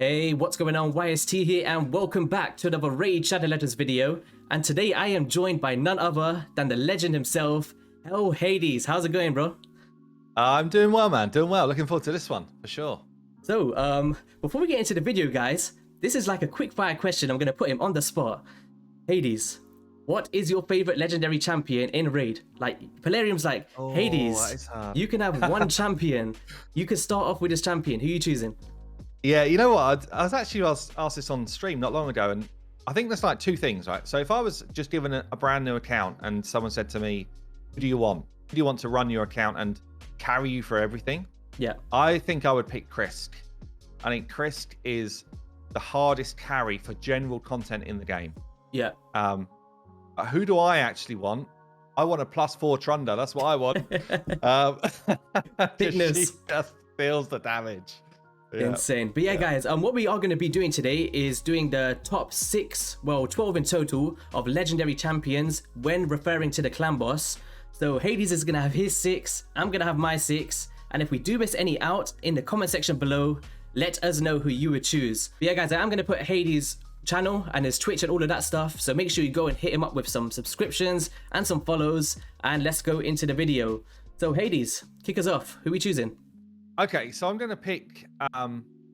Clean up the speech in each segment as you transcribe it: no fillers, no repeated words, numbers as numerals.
Hey, what's going on? YST here, and welcome back to another Raid Shadow Legends video. And today I am joined by none other than the legend himself, HellHades. How's it going, bro? I'm doing well, man. Doing well. Looking forward to this one, for sure. So, before we get into the video, guys, this is like a quick fire question. I'm going to put him on the spot. Hades, what is your favorite legendary champion in Raid? Like, Polarium's like, Hades, you can have one champion. You can start off with this champion. Who are you choosing? Yeah, you know what? I was actually asked this on stream not long ago, and I think there's like two things, right? So if I was just given a brand new account and someone said to me, who do you want? Who do you want to run your account and carry you for everything? Yeah. I think I would pick Krisk. I think Krisk is the hardest carry for general content in the game. Yeah. Who do I actually want? I want a +4 Trunda. That's what I want. Thickness. She just feels the damage. Yeah. Insane. But yeah, guys, what we are going to be doing today is doing the top 6, well, 12 in total of legendary champions when referring to the clan boss. So Hades is going to have his 6, I'm going to have my 6, and if we do miss any out, in the comment section below, let us know who you would choose. But yeah, guys, I'm going to put Hades' channel and his Twitch and all of that stuff, so make sure you go and hit him up with some subscriptions and some follows, and let's go into the video. So Hades, kick us off. Who are we choosing? Okay, so I'm going to pick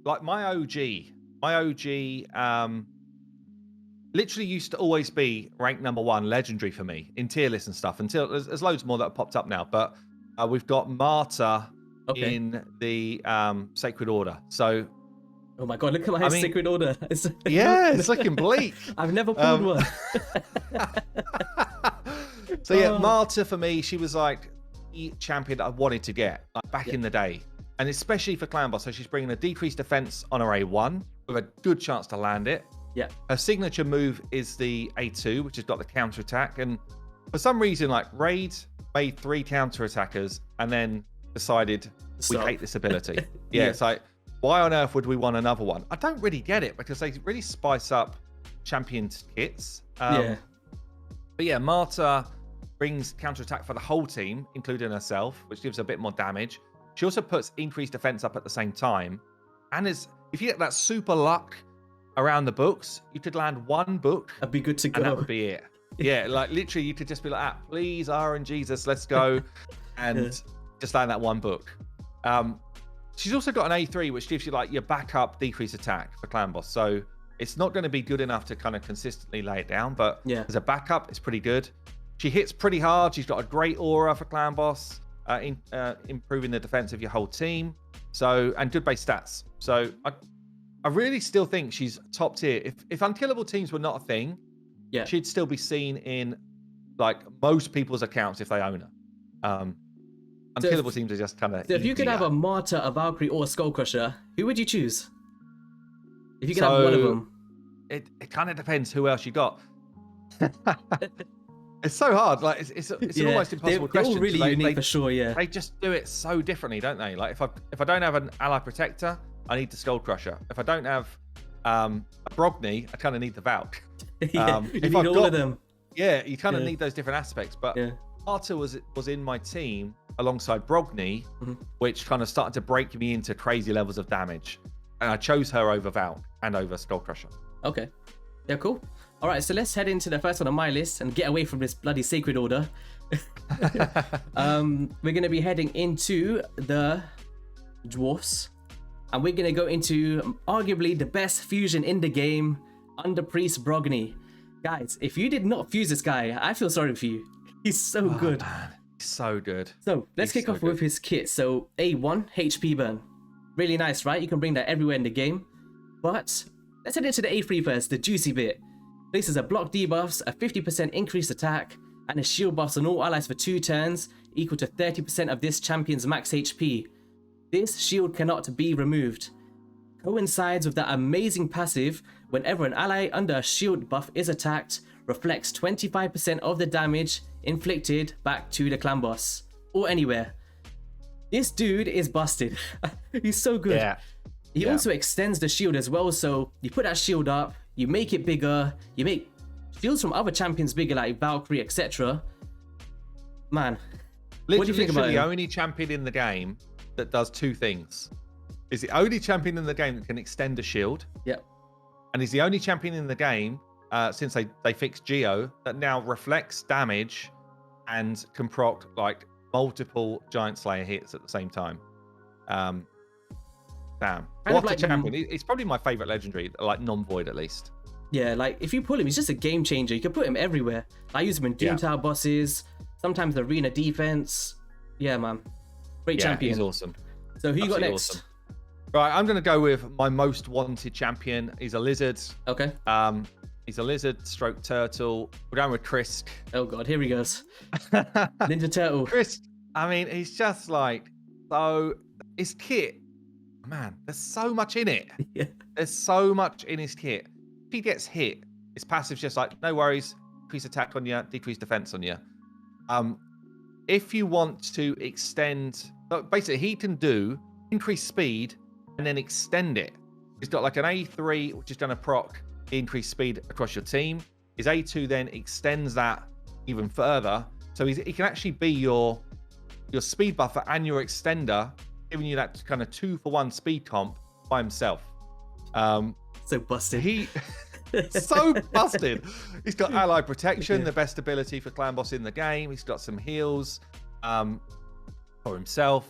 like my OG. My OG literally used to always be ranked #1 legendary for me in tier lists and stuff, until there's loads more that have popped up now. But we've got Martyr in the Sacred Order. So, oh my god, look at my Sacred Order. Yeah, it's looking bleak. I've never pulled one. So yeah, Martyr for me, she was like the champion that I wanted to get like back in the day. And especially for clan boss, so she's bringing a decreased defense on her A1 with a good chance to land it. Yeah. Her signature move is the A2, which has got the counter attack. And for some reason, like Raid made 3 counter attackers and then decided we hate this ability. Yeah, it's like, why on earth would we want another one? I don't really get it because they really spice up champion kits. Yeah. But yeah, Martyr brings counter attack for the whole team, including herself, which gives a bit more damage. She also puts increased defense up at the same time. And if you get that super luck around the books, you could land 1 book. That'd be good to go. And that would be it. Yeah, like literally you could just be like, please, RNGesus, let's go. And just land that 1 book. She's also got an A3, which gives you like your backup decrease attack for clan boss. So it's not going to be good enough to kind of consistently lay it down, but as a backup, it's pretty good. She hits pretty hard. She's got a great aura for clan boss. Improving the defense of your whole team, and good base stats. So I really still think she's top tier. If unkillable teams were not a thing, she'd still be seen in like most people's accounts if they own her. Unkillable teams are just kind of. So if you could have a Martyr, a Valkyrie, or a Skullcrusher, who would you choose? If you could have one of them, it kind of depends who else you got. It's so hard. Like it's an almost impossible question. They're all really unique for sure. Yeah, they just do it so differently, don't they? Like if I don't have an ally protector, I need the Skullcrusher. If I don't have a Brogni, I kind of need the Valk. You need all of them. Yeah, you kind of need those different aspects. But Martyr was in my team alongside Brogni, which kind of started to break me into crazy levels of damage, and I chose her over Valk and over Skullcrusher. Okay, yeah, cool. All right, so let's head into the first one on my list and get away from this bloody Sacred Order. We're going to be heading into the Dwarfs, and we're going to go into arguably the best fusion in the game, Under Priest Brogni. Guys, if you did not fuse this guy, I feel sorry for you. He's so good. Man. He's so good. So let's kick off with his kit. So A1 HP burn. Really nice, right? You can bring that everywhere in the game. But let's head into the A3 first, the juicy bit. Places a block debuffs, a 50% increased attack, and a shield buffs on all allies for 2 turns, equal to 30% of this champion's max HP. This shield cannot be removed. Coincides with that amazing passive, whenever an ally under a shield buff is attacked, reflects 25% of the damage inflicted back to the clan boss, or anywhere. This dude is busted. He's so good. Yeah. He also extends the shield as well, so you put that shield up, you make it bigger, you make shields from other champions bigger like Valkyrie, etc. Man, what do you think about the only champion in the game that does 2 things. He's the only champion in the game that can extend a shield. Yep. And he's the only champion in the game since they fixed Geo that now reflects damage and can proc like multiple Giant Slayer hits at the same time. Damn. What a champion. It's probably my favorite legendary, like non-void at least. Yeah, like if you pull him, he's just a game changer. You can put him everywhere. I use him in Doom Tower bosses, sometimes the arena defense. Yeah, man. Great champion. He's awesome. So who you got next? Awesome. Right, I'm going to go with my most wanted champion. He's a lizard. Okay. He's a lizard stroke turtle. We're going with Krisk. Oh god, here he goes. Ninja Turtle. Krisk, I mean, he's just like, so his kit, man, there's so much in it. Yeah. There's so much in his kit. If he gets hit, his passive's just like, no worries, decrease attack on you, decrease defense on you. If you want to extend, basically he can do increase speed and then extend it. He's got like an A3, which is going to proc increase speed across your team. His A2 then extends that even further. So he can actually be your speed buffer and your extender, giving you that kind of 2-for-1 speed comp by himself. So busted. He so busted. He's got ally protection, the best ability for clan boss in the game. He's got some heals for himself.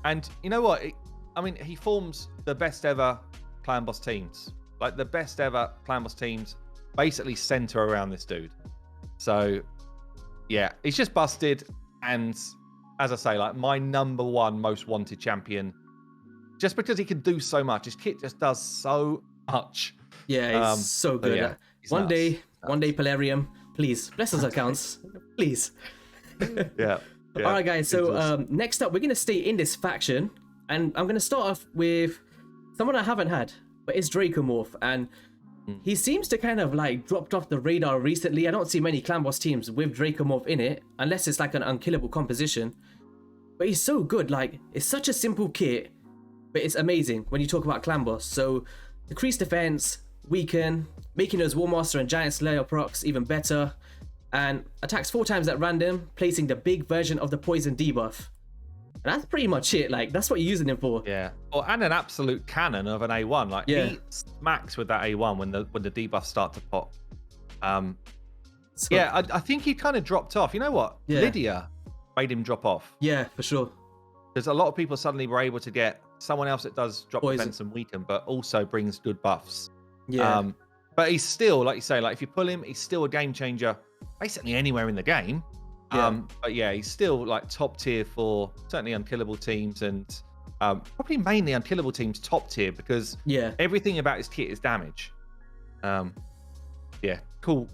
And you know what? I mean, he forms the best ever clan boss teams. Like the best ever clan boss teams basically center around this dude. So yeah, he's just busted. And as I say, like my #1 most wanted champion, just because he can do so much. His kit just does so much. Yeah, he's so good. Yeah, one day, Polarium, please bless us accounts, please. Yeah. All right, guys. So next up, we're gonna stay in this faction, and I'm gonna start off with someone I haven't had, but it's Draco Morph, and he seems to kind of like dropped off the radar recently. I don't see many clan boss teams with Draco Morph in it, unless it's like an unkillable composition. But he's so good. Like, it's such a simple kit, but it's amazing when you talk about clan boss. So decrease defense, weaken, making those War Master and Giant Slayer procs even better, and attacks 4 times at random, placing the big version of the poison debuff. And that's pretty much it. Like, that's what you're using him for. Yeah. Well, and an absolute cannon of an A1. Like, he smacks with that A1 when the debuffs start to pop. I think he kind of dropped off. You know what? Yeah. Lydia made him drop off. Yeah, for sure. Because a lot of people suddenly were able to get someone else that does drop defense and weaken, but also brings good buffs. Yeah. But he's still, like you say, like if you pull him, he's still a game changer basically anywhere in the game. Yeah. But yeah, he's still like top tier for certainly unkillable teams, and probably mainly unkillable teams top tier because everything about his kit is damage. Cool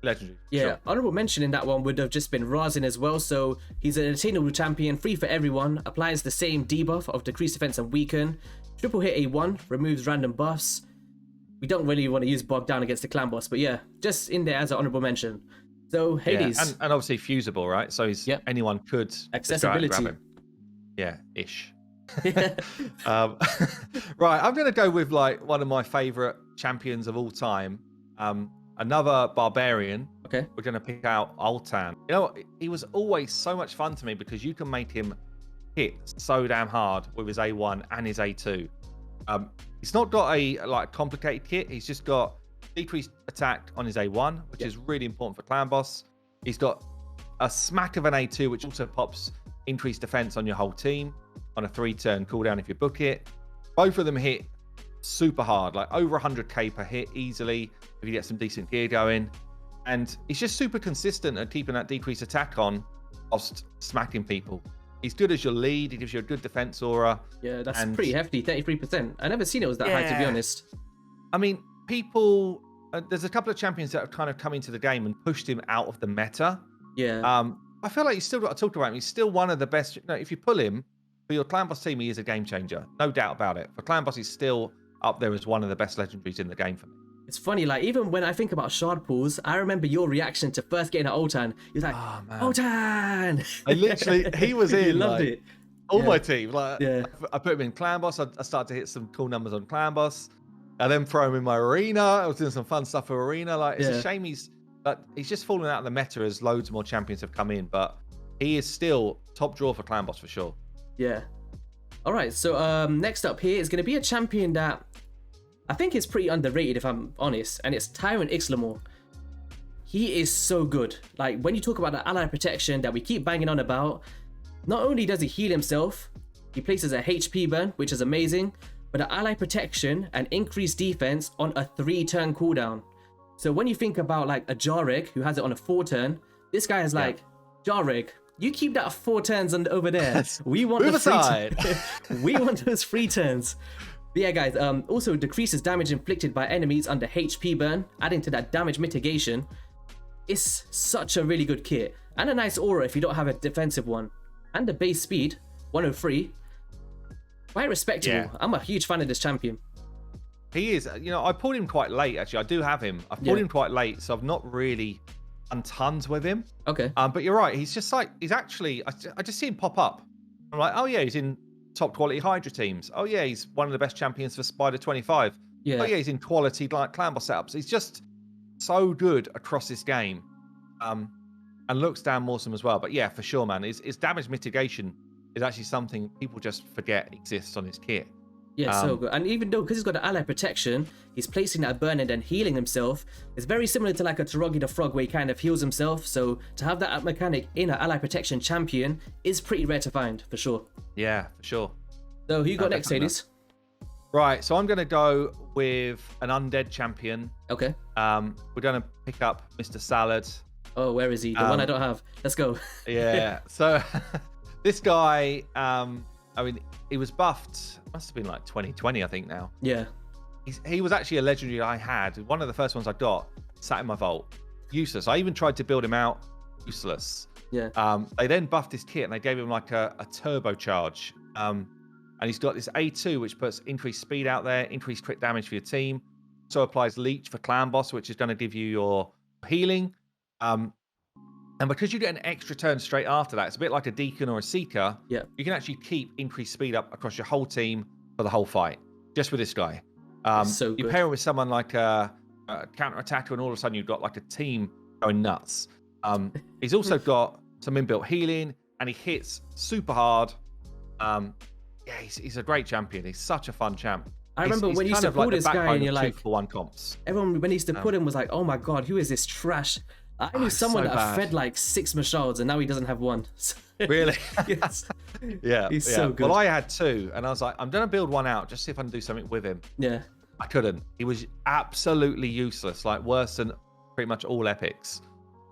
legendary. Yeah, sure. Honorable mention in that one would have just been Razin as well. So he's an attainable champion, free for everyone, applies the same debuff of decreased defense and weaken, triple hit A1, removes random buffs. We don't really want to use Bog Down against the clan boss, but yeah, just in there as an honorable mention. So Hades. Yeah, and obviously fusible, right? So he's anyone could accessibility. Grab him. Yeah, ish. Right, I'm gonna go with like one of my favorite champions of all time. Another barbarian. Okay. We're gonna pick out Altan. You know what? He was always so much fun to me because you can make him hit so damn hard with his A1 and his A2. He's not got a like complicated kit. He's just got decreased attack on his A1, which is really important for clan boss. He's got a smack of an A2, which also pops increased defense on your whole team on a 3-turn cooldown if you book it. Both of them hit super hard, like over 100k per hit easily if you get some decent gear going. And he's just super consistent at keeping that decreased attack on whilst smacking people. He's good as your lead. He gives you a good defense aura. Yeah, that's pretty hefty, 33%. I never seen it was that high, to be honest. I mean, people, there's a couple of champions that have kind of come into the game and pushed him out of the meta. Yeah. I feel like you still got to talk about him. He's still one of the best. You know, if you pull him for your clan boss team, he is a game changer, no doubt about it. For clan boss, he's still up there as one of the best legendaries in the game for me. It's funny, like even when I think about shard pools, I remember your reaction to first getting an Altan. He was like, "Oh man, Altan!" I literally, he was in. Loved it. All my team, like, I put him in clan boss. I started to hit some cool numbers on clan boss. I then throw him in my arena. I was doing some fun stuff for arena. Like, it's a shame he's just fallen out of the meta as loads more champions have come in. But he is still top draw for clan boss for sure. Yeah. All right, so next up here is going to be a champion that I think is pretty underrated, if I'm honest, and it's Tyrant Ixlamore. He is so good. Like, when you talk about the ally protection that we keep banging on about, not only does he heal himself, he places a HP burn, which is amazing, but the ally protection and increased defense on a 3-turn cooldown. So when you think about like a Jareg who has it on a 4-turn, this guy is like, Jareg, you keep that 4 turns over there. We want the free we want those 3 turns. But yeah, guys, also decreases damage inflicted by enemies under HP burn, adding to that damage mitigation. It's such a really good kit. And a nice aura if you don't have a defensive one. And the base speed, 103. Quite respectable. Yeah. I'm a huge fan of this champion. He is. You know, I pulled him quite late, actually. I do have him. I've pulled him quite late, so I've not really done tons with him. Okay. But you're right. He's just like, he's actually, I just see him pop up. I'm like, oh yeah, he's in top quality Hydra teams. Oh yeah, he's one of the best champions for Spider 25. Yeah. Oh yeah, he's in quality like clan boss setups. He's just so good across this game. And looks damn awesome as well. But yeah, for sure, man. His damage mitigation is actually something people just forget exists on his kit. Yeah, so good. And even though, because he's got the ally protection, he's placing that burn and then healing himself. It's very similar to like a Taragi the Frog where he kind of heals himself. So to have that mechanic in an ally protection champion is pretty rare to find, for sure. Yeah, for sure. So who you got next, Hades? Right, so I'm going to go with an undead champion. Okay. We're going to pick up Mr. Salad. Oh, where is he? The one I don't have. Let's go. Yeah, so this guy, I mean, he was buffed, must have been like 2020, I think now. Yeah. He was actually a legendary I had. One of the first ones I got, sat in my vault. Useless. I even tried to build him out. Useless. Yeah. They then buffed his kit and they gave him like a turbocharge. And he's got this A2, which puts increased speed out there, increased crit damage for your team. So applies Leech for Clan Boss, which is going to give you your healing. And because you get an extra turn straight after that, it's a bit like a Deacon or a Seeker. Yeah. You can actually keep increased speed up across your whole team for the whole fight, just with this guy. So you pair him with someone like a counter-attacker, and all of a sudden you've got like a team going nuts. He's also got some inbuilt healing, and he hits super hard. Yeah, he's a great champion. He's such a fun champ. I remember when you used to pull this guy and you're like, 2-for-1 comps. Everyone, when he used to put him, was like, oh my god, who is this trash? I knew someone that fed like 6 Mashards and now he doesn't have 1. Really? Yes. Yeah. He's so good. Well, I had 2 and I was like, I'm going to build one out, just see if I can do something with him. Yeah. I couldn't. He was absolutely useless, like worse than pretty much all epics.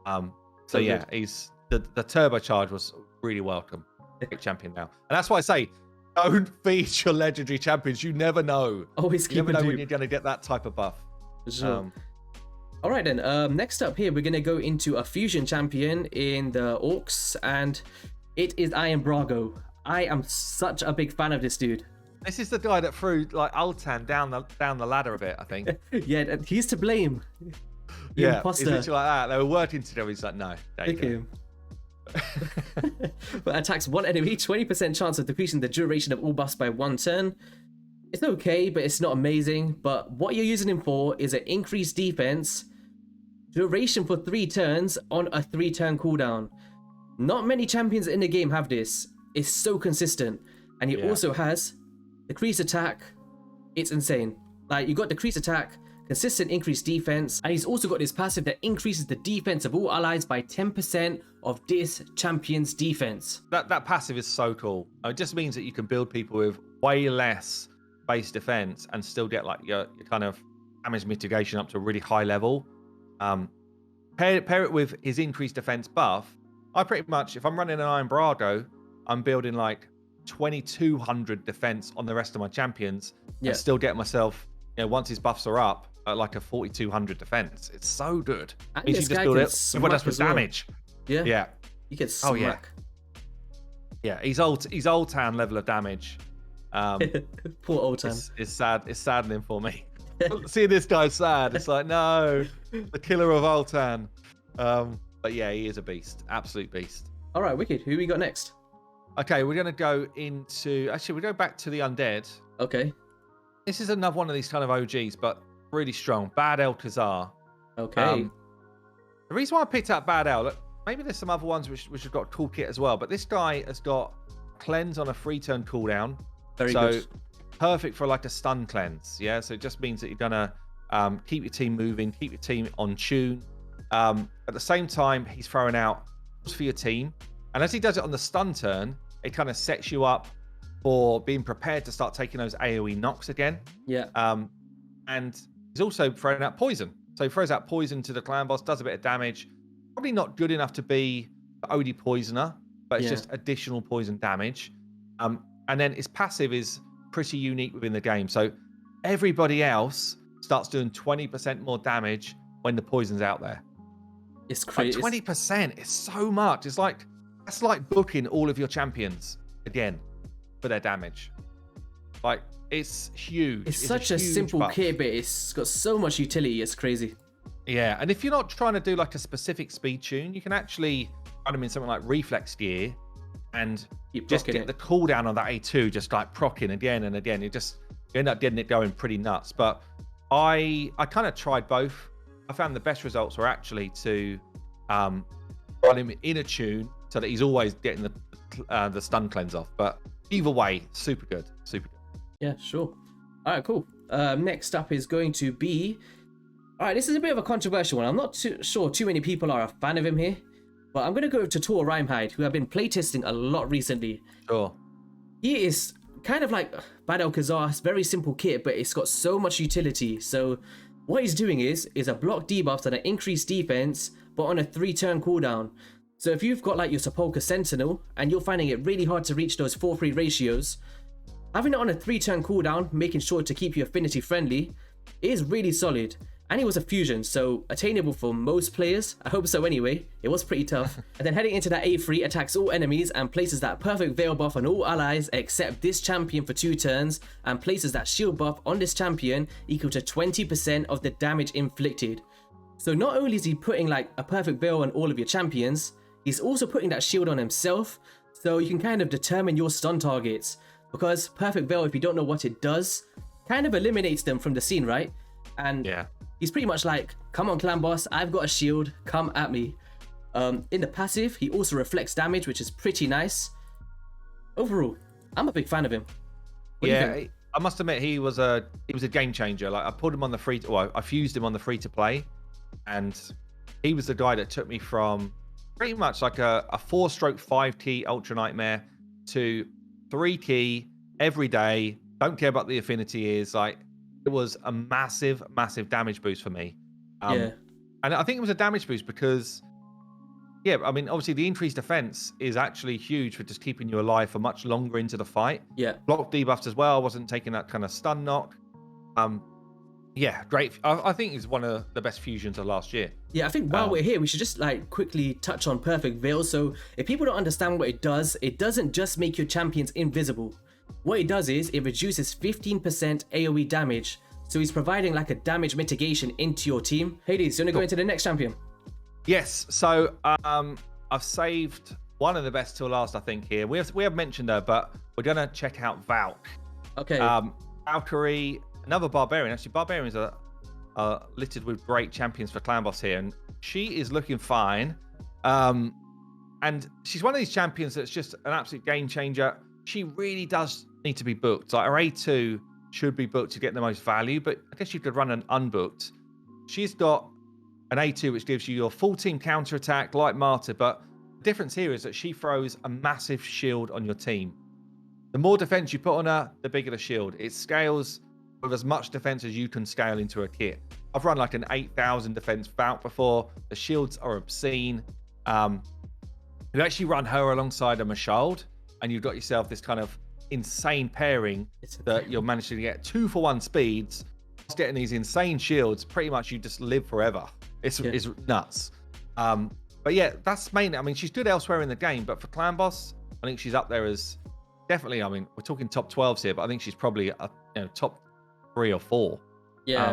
So yeah, he's the turbocharge was really welcome. Big champion now. And that's why I say, don't feed your legendary champions. You never know. Always keep You never know when you're going to get that type of buff. For sure. All right then, next up here, we're going to go into a fusion champion in the Orcs, and it is Iron Brago. I am such a big fan of this dude. This is the guy that threw like Ultan down the ladder a bit, I think. Yeah, he's to blame. Yeah, imposter. He's literally like that. They were working together. He's like, no, pick him. But attacks one enemy, 20% chance of decreasing the duration of all buffs by 1 turn. It's okay, but it's not amazing. But what you're using him for is an increased defense, duration for 3 turns on a 3-turn cooldown. Not many champions in the game have this. It's so consistent. And he also has decreased attack. It's insane. Like, you got decreased attack, consistent increased defense, and he's also got this passive that increases the defense of all allies by 10% of this champion's defense. That passive is so cool. It just means that you can build people with way less base defense and still get like your kind of damage mitigation up to a really high level. Pair it with his increased defense buff. I pretty much, if I'm running an Iron Brago, I'm building like 2200 defense on the rest of my champions and still get myself, you know, once his buffs are up, at like a 4200 defense. It's so good. And this guy can smack with damage. Yeah. Yeah. You can smack. Yeah, he's Ultan level of damage. Poor Ultan. It's sad. It's saddening for me. Seeing this guy sad, it's like, no, the killer of Ultan. But yeah, he is a beast, absolute beast. All right, wicked. Who we got next? Okay, we're gonna go into. Actually, we go back to the undead. Okay. This is another one of these kind of OGs, but really strong. Bad El Cazar. Okay. The reason why I picked up Bad El, maybe there's some other ones which have got cool kit as well, but this guy has got cleanse on a 3-turn cooldown, Very so good. perfect for like a stun cleanse. Yeah, so it just means that you're gonna keep your team moving, keep your team on tune. At the same time, he's throwing out for your team, and as he does it on the stun turn, it kind of sets you up for being prepared to start taking those AoE knocks again. Yeah. And he's also throwing out poison. So he throws out poison to the clan boss, does a bit of damage. Probably not good enough to be the OD poisoner, but it's just additional poison damage. And then his passive is pretty unique within the game. So everybody else starts doing 20% more damage when the poison's out there. It's crazy. Like 20% is so much. It's like, that's like booking all of your champions again for their damage. Like, it's huge. It's such a simple kit, but it's got so much utility. It's crazy. Yeah, and if you're not trying to do like a specific speed tune, you can actually run them in something like reflex gear and just get the cooldown on that A2 just like procking again and again. You end up getting it going pretty nuts. But I kind of tried both. I found the best results were actually to run him in a tune so that he's always getting the stun cleanse off. But either way, super good. Yeah, sure. All right, cool. Next up is going to be... All right, this is a bit of a controversial one. I'm not too sure too many people are a fan of him here, but I'm going to go to Rimehide, who I've been playtesting a lot recently. Sure. He is kind of like Bad El Cazar. It's a very simple kit, but it's got so much utility. So what he's doing is a block debuff and an increased defense, but on a 3-turn cooldown. So if you've got like your Sepulchre Sentinel, and you're finding it really hard to reach those 4-3 ratios, having it on a 3-turn cooldown, making sure to keep your affinity friendly, is really solid. And it was a fusion, so attainable for most players. I hope so anyway. It was pretty tough. And then heading into that A3, attacks all enemies and places that perfect veil buff on all allies except this champion for 2 turns, and places that shield buff on this champion equal to 20% of the damage inflicted. So not only is he putting like a perfect veil on all of your champions, he's also putting that shield on himself, so you can kind of determine your stun targets. Because perfect veil, if you don't know what it does, kind of eliminates them from the scene, right? And yeah, he's pretty much like, come on clan boss, I've got a shield, come at me. In the passive, he also reflects damage, which is pretty nice. Overall, I'm a big fan of him. What do you think? I must admit he was a game changer. Like I put him on the I fused him on the free to play, and he was the guy that took me from pretty much like a 4-stroke 5-key Ultra Nightmare to 3-key every day. Don't care about the affinity is like. It was a massive damage boost for me. And I think it was a damage boost because, I mean, obviously the increased defense is actually huge for just keeping you alive for much longer into the fight. Yeah. Block debuffs as well. I wasn't taking that kind of stun knock. Great. I think it's one of the best fusions of last year. Yeah, I think while we're here, we should just like quickly touch on Perfect Veil. So if people don't understand what it doesn't just make your champions invisible. What it does is it reduces 15% AoE damage, so he's providing like a damage mitigation into your team. Hades, you want to go into the next champion? Yes, so I've saved one of the best till last, I think, here. We have mentioned her, but we're going to check out Valk. Okay. Valkyrie, another barbarian. Actually, barbarians are littered with great champions for clan boss here, and she is looking fine. And she's one of these champions that's just an absolute game changer. She really does need to be booked. Like her A2 should be booked to get the most value, but I guess you could run an unbooked. She's got an A2 which gives you your full team counter attack like Martyr, but the difference here is that she throws a massive shield on your team. The more defense you put on her, the bigger the shield. It scales with as much defense as you can scale into a kit. I've run like an 8,000 defense Valk before. The shields are obscene. You actually run her alongside a Mashald, and you've got yourself this kind of insane pairing that you're managing to get 2-for-1 speeds, getting these insane shields. Pretty much you just live forever. It's nuts. But yeah, that's mainly, I mean, she's good elsewhere in the game, but for clan boss, I think she's up there as definitely, I mean, we're talking top 12s here, but I think she's probably top 3 or 4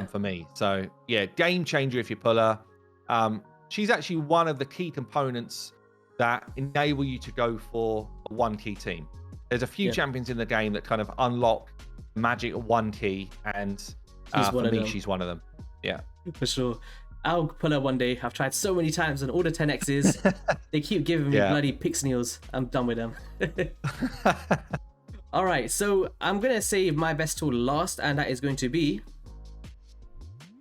for me. So yeah, game changer if you pull her. She's actually one of the key components that enable you to go for a 1-key team. There's a few champions in the game that kind of unlock magic 1-key, and for me, she's one of them. Yeah, for sure. I'll pull her one day. I've tried so many times on all the 10Xs. They keep giving me bloody Pixnials. I'm done with them. Alright, so I'm going to save my best tool last, and that is going to be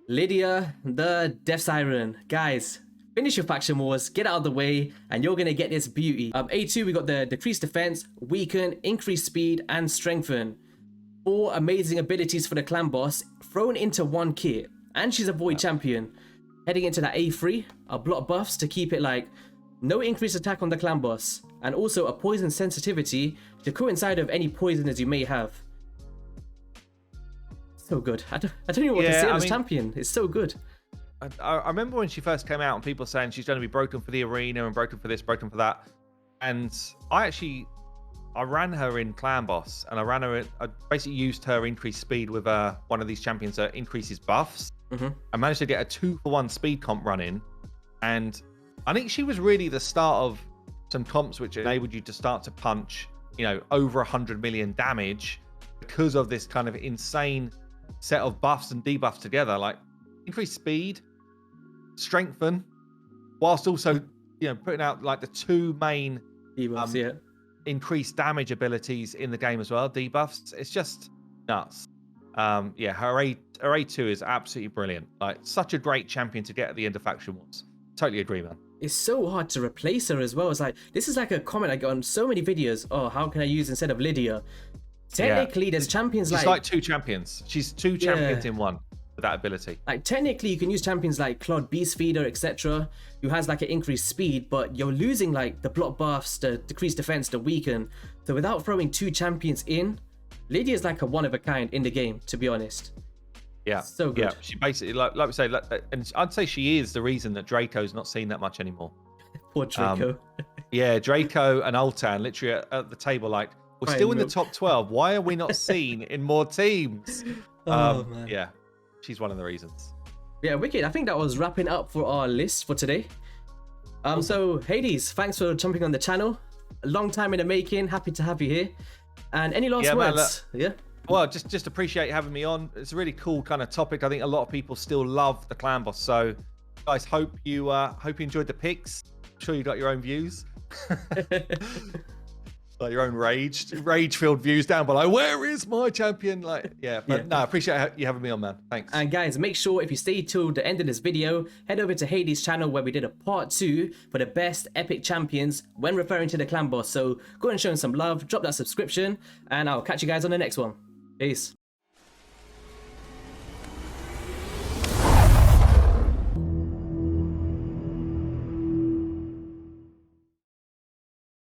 Lydia, the Death Siren. Guys, finish your faction wars, get out of the way, and you're going to get this beauty. A2, we got the decreased defense, weaken, increase speed, and strengthen. 4 amazing abilities for the clan boss thrown into one kit. And she's a void champion. Heading into that A3 are block buffs to keep it like no increased attack on the clan boss, and also a poison sensitivity to coincide with any poisoners you may have. So good. I don't even know what to say on this champion. It's so good. I remember when she first came out and people saying she's going to be broken for the arena and broken for this, broken for that. And I ran her in Clan Boss, and I basically used her increased speed with one of these champions that increases buffs. I managed to get a 2-for-1 speed comp running, and I think she was really the start of some comps which enabled you to start to punch, over 100 million damage because of this kind of insane set of buffs and debuffs together, like increased speed, strengthen, whilst also putting out like the 2 main debuffs, increased damage abilities in the game as well, debuffs. It's just nuts. Her A2 is absolutely brilliant. Like, such a great champion to get at the end of faction wars. Totally agree, man. It's so hard to replace her as well. It's like, this is like a comment I get on so many videos. Oh, how can I use instead of Lydia? Technically, there's champions She's like 2 champions. She's 2 champions in one with that ability. Like, technically, you can use champions like Claude Beastfeeder, etc., who has like an increased speed, but you're losing like the block buffs, the decreased defense, the weaken. So without throwing 2 champions in, Lydia is like a one of a kind in the game, to be honest. Yeah, so good. Yeah, she basically, like we say, and I'd say she is the reason that Draco's not seen that much anymore. Poor Draco. Yeah, Draco and Ultan literally at the table, like, we're still in the top 12. Why are we not seen in more teams? Man. Yeah, she's one of the reasons. Yeah, wicked. I think that was wrapping up for our list for today. So Hades, thanks for jumping on the channel. A long time in the making. Happy to have you here. And any last words? Man, well, just appreciate having me on. It's a really cool kind of topic. I think a lot of people still love the clan boss. So, guys, hope you enjoyed the picks. I'm sure you got your own views. Like your own rage-filled views down below. Where is my champion? Like, no, I appreciate you having me on, man. Thanks. And guys, make sure if you stay till the end of this video, head over to Hades' channel where we did a part 2 for the best epic champions when referring to the clan boss. So go and show him some love, drop that subscription, and I'll catch you guys on the next one. Peace.